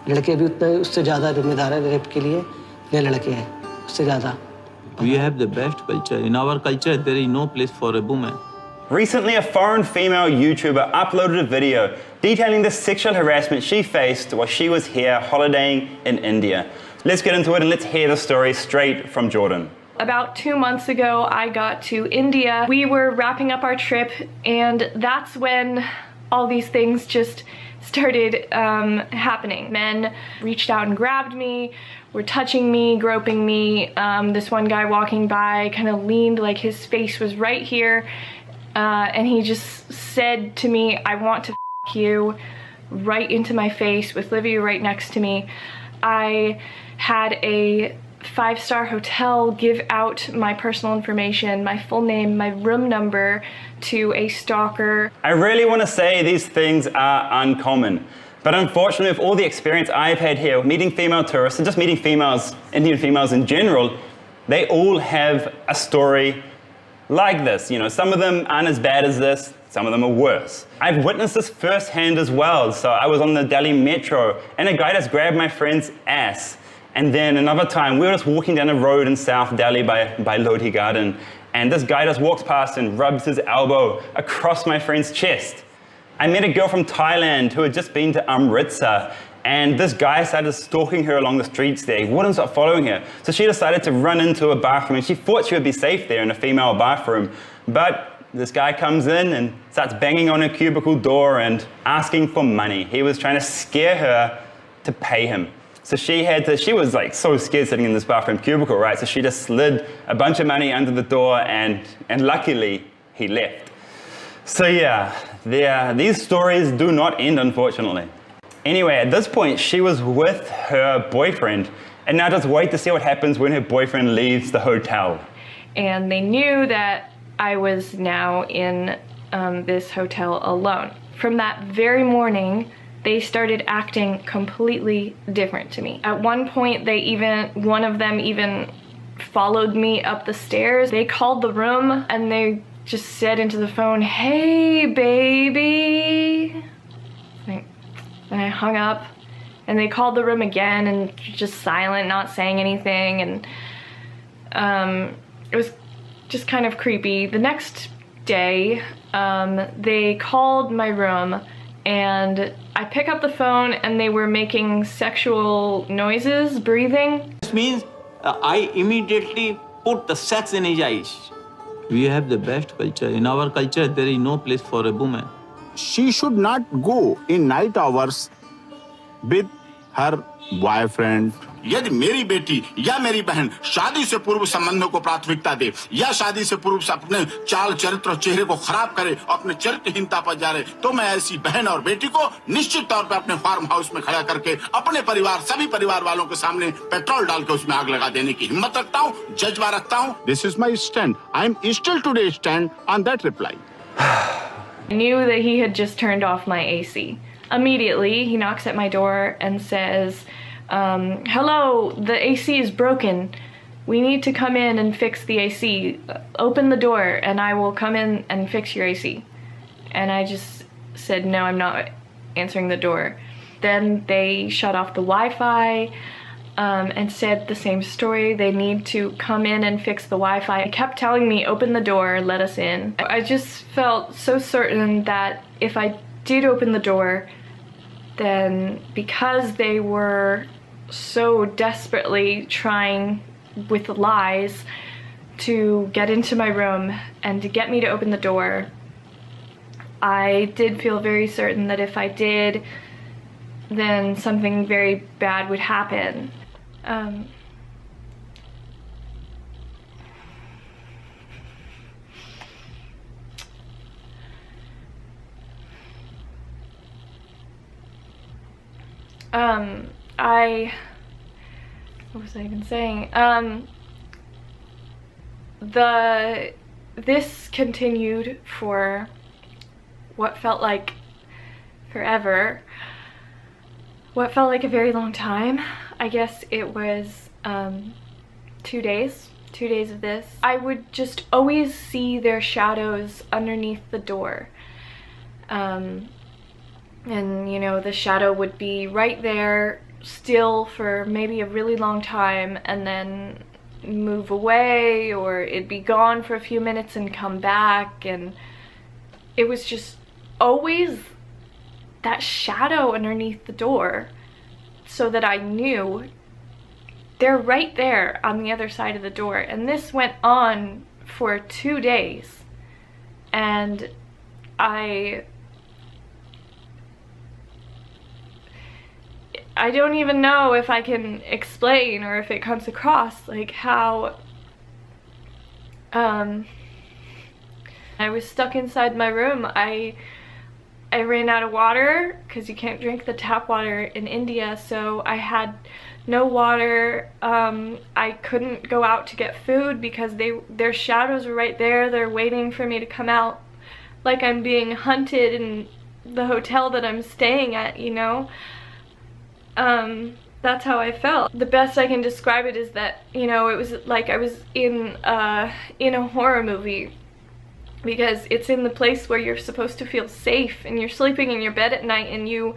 लड़के भी उतने उससे ज़्यादा जिम्मेदार है रेप के लिए, ये लड़के हैं उससे ज़्यादा। We have the best culture. In our culture, there is no place for a woman. Recently, a foreign female YouTuber uploaded a video detailing the sexual harassment she faced while she was here holidaying in India. Let's get into it and let's hear the story straight from Jordan. About 2 months ago, I got to India. We were wrapping up our trip, and that's when all these things just started happening. Men reached out and grabbed me, were touching me, groping me. This one guy walking by kind of leaned like his face was right here, and he just said to me, "I want to f you," right into my face with Livia right next to me. I had a 5-star hotel give out my personal information, my full name, my room number to a stalker. I really want to say these things are uncommon, but unfortunately with all the experience I've had here meeting female tourists and just meeting females, Indian females in general, they all have a story like this. You know, some of them aren't as bad as this, some of them are worse. I've witnessed this firsthand as well. So I was on the Delhi metro and a guy just grabbed my friend's ass. And then another time, we were just walking down a road in South Delhi by Lodi Garden, and this guy just walks past and rubs his elbow across my friend's chest. I met a girl from Thailand who had just been to Amritsar, and this guy started stalking her along the streets there. He wouldn't stop following her. So she decided to run into a bathroom, and she thought she would be safe there in a female bathroom. But this guy comes in and starts banging on her cubicle door and asking for money. He was trying to scare her to pay him. So she was like so scared sitting in this bathroom cubicle, right? So she just slid a bunch of money under the door and luckily he left. So yeah, these stories do not end, unfortunately. Anyway, at this point, she was with her boyfriend, and now just wait to see what happens when her boyfriend leaves the hotel. And they knew that I was now in this hotel alone. From that very morning, they started acting completely different to me. At one point, one of them even followed me up the stairs. They called the room and they just said into the phone, "Hey, baby." And I hung up and they called the room again and just silent, not saying anything. And it was just kind of creepy. The next day, they called my room and I pick up the phone and they were making sexual noises, breathing. This means I immediately put the sex in his eyes. We have the best culture. In our culture, there is no place for a woman. She should not go in night hours with her boyfriend. यदि मेरी बेटी या मेरी बहन शादी से पूर्व संबंधों को प्राथमिकता दे या शादी से पूर्व अपने चाल चरित्र और चेहरे को खराब करे और अपने चरित्रहीनता पर जा रहे, तो मैं ऐसी बहन और बेटी को निश्चित तौर पर अपने फार्म हाउस में खड़ा करके अपने परिवार, सभी परिवार वालों के सामने पेट्रोल डाल के उसमें आग लगा देने की हिम्मत रखता हूँ, जज्बा रखता हूँ. This is my stand. I am still today stand on that reply. I knew that he had just turned off my AC. Immediately, he knocks at my door and says, "Hello, the AC is broken. We need to come in and fix the AC. Open the door and I will come in and fix your AC." And I just said, "No, I'm not answering the door." Then they shut off the Wi-Fi and said the same story. They need to come in and fix the Wi-Fi. They kept telling me, "Open the door, let us in." I just felt so certain that if I did open the door, then because they were so desperately trying with lies to get into my room and to get me to open the door, I did feel very certain that if I did, then something very bad would happen. What was I even saying? This continued for what felt like forever. What felt like a very long time. I guess it was 2 days. 2 days of this. I would just always see their shadows underneath the door. And you know, the shadow would be right there still for maybe a really long time and then move away, or it'd be gone for a few minutes and come back, and it was just always that shadow underneath the door, so that I knew they're right there on the other side of the door. And this went on for 2 days, and I don't even know if I can explain or if it comes across like how I was stuck inside my room. I ran out of water because you can't drink the tap water in India, so I had no water. I couldn't go out to get food because their shadows were right there. They're waiting for me to come out, like I'm being hunted in the hotel that I'm staying at, you know? That's how I felt. The best I can describe it is that, you know, it was like I was in a horror movie, because it's in the place where you're supposed to feel safe, and you're sleeping in your bed at night and you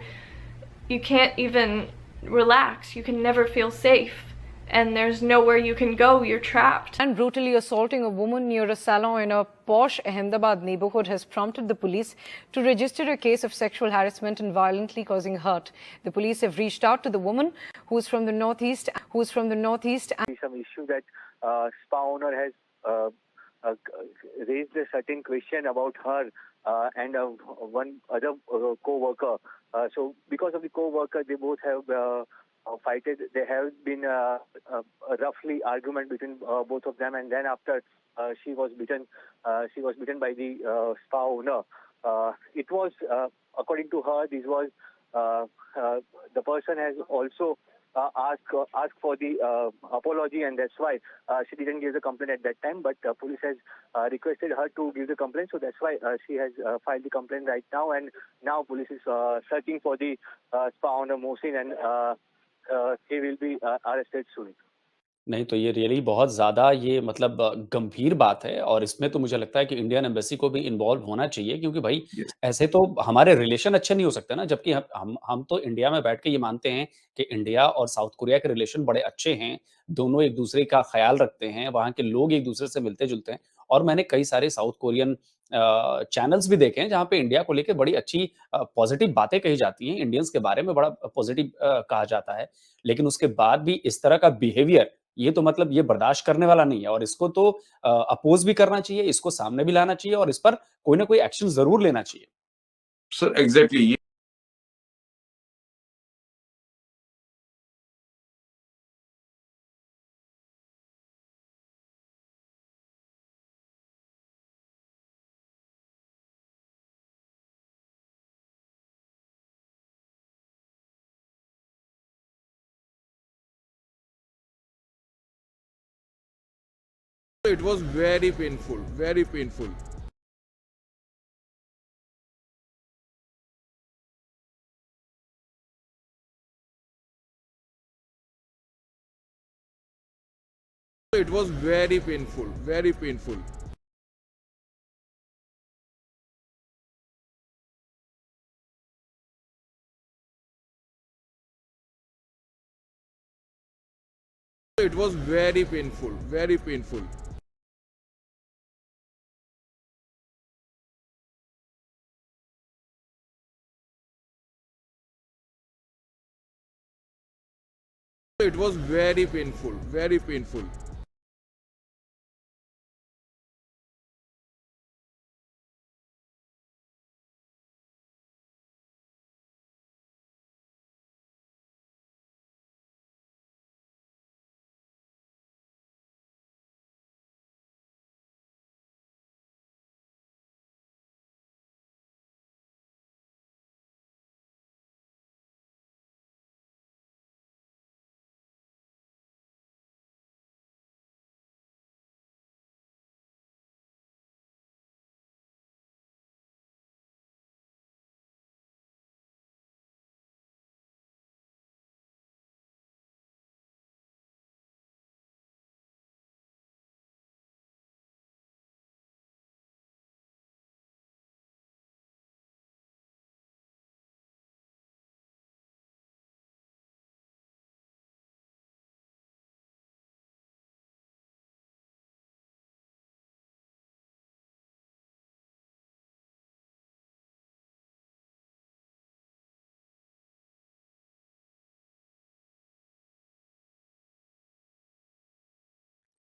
can't even relax. You can never feel safe, and there's nowhere you can go. You're trapped. And brutally assaulting a woman near a salon in a posh 𝘽𝙧𝙪𝙪𝙪 neighborhood has prompted the police to register a case of sexual harassment and violently causing hurt. The police have reached out to the woman who is from the northeast. Some issue that spa owner has raised a certain question about her and one other co-worker. So because of the co-worker, they both have fighted. There have been a roughly argument between both of them, and then after she was beaten by the spa owner. It was, according to her, this was the person has also asked for the apology, and that's why she didn't give the complaint at that time. But police has requested her to give the complaint, so that's why she has filed the complaint right now. And now police is searching for the spa owner Mohsin, and he will be arrested soon. नहीं तो ये really बहुत ज़्यादा ये मतलब गंभीर बात है और इसमें तो मुझे लगता है कि इंडियन एम्बेसी को भी इन्वॉल्व होना चाहिए क्योंकि भाई ऐसे तो हमारे रिलेशन अच्छे नहीं हो सकते ना, जबकि हम तो इंडिया में बैठ के ये मानते हैं कि इंडिया और साउथ कोरिया के रिलेशन बड़े अच्छे हैं, दोनों एक दूसरे का ख्याल रखते हैं, वहाँ के लोग एक दूसरे से मिलते-जुलते हैं और मैंने कई सारे साउथ कोरियन चैनल्स भी देखे हैं जहाँ पे इंडिया को लेके बड़ी अच्छी पॉजिटिव बातें कही जाती हैं, इंडियंस के बारे में बड़ा पॉजिटिव कहा जाता है। लेकिन उसके बाद भी इस तरह का बिहेवियर ये तो मतलब ये बर्दाश्त करने वाला नहीं है और इसको तो अपोज भी करना चाहिए, इसको सामने भी लाना चाहिए और इस पर कोई ना कोई एक्शन ज़रूर लेना चाहिए। Sir exactly It was very painful, very painful. It was very painful, very painful. It was very painful, very painful. It was very painful, very painful.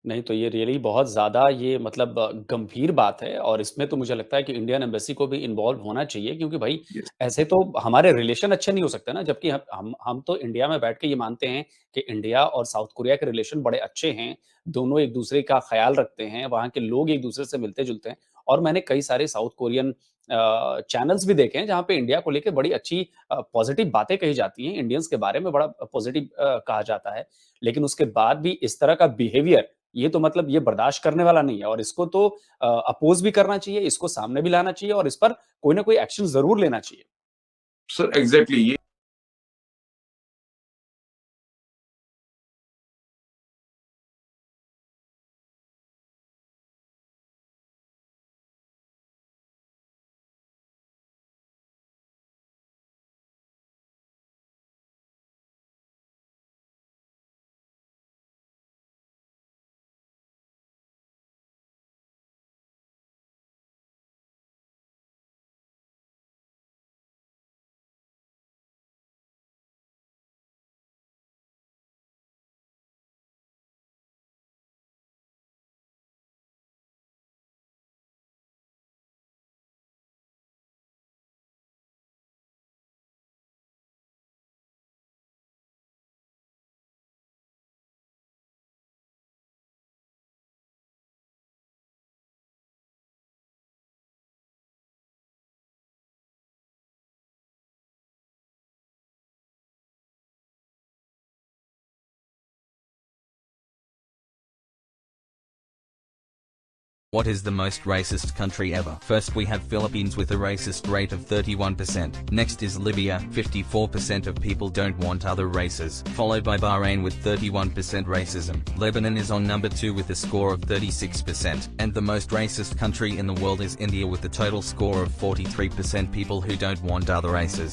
नहीं, तो ये रियली बहुत ज़्यादा ये मतलब गंभीर बात है और इसमें तो मुझे लगता है कि इंडियन एम्बेसी को भी इन्वॉल्व होना चाहिए क्योंकि भाई ऐसे तो हमारे रिलेशन अच्छे नहीं हो सकते ना, जबकि हम तो इंडिया में बैठ के ये मानते हैं कि इंडिया और साउथ कोरिया के रिलेशन बड़े अच्छे हैं, दोनों एक-दूसरे का ख़्याल रखते हैं, वहाँ के लोग एक-दूसरे से मिलते-जुलते हैं और मैंने कई सारे साउथ कोरियन चैनल्स भी देखे हैं, जहाँ पे इंडिया को लेके बड़ी अच्छी पॉज़िटिव बातें कही जाती हैं, इंडियंस के बारे में बड़ा पॉज़िटिव कहा जाता है। लेकिन उसके बाद भी इस तरह का बिहेवियर ये तो मतलब ये बर्दाश्त करने वाला नहीं है और इसको तो अपोज़ भी करना चाहिए, इसको सामने भी लाना चाहिए और इस पर कोई ना कोई एक्शन ज़रूर लेना चाहिए। सर एग्जैक्टली ये What is the most racist country ever? First we have Philippines with a racist rate of 31%. Next is Libya, 54% of people don't want other races. Followed by Bahrain with 31% racism. Lebanon is on number 2 with a score of 36%. And the most racist country in the world is India with a total score of 43% people who don't want other races.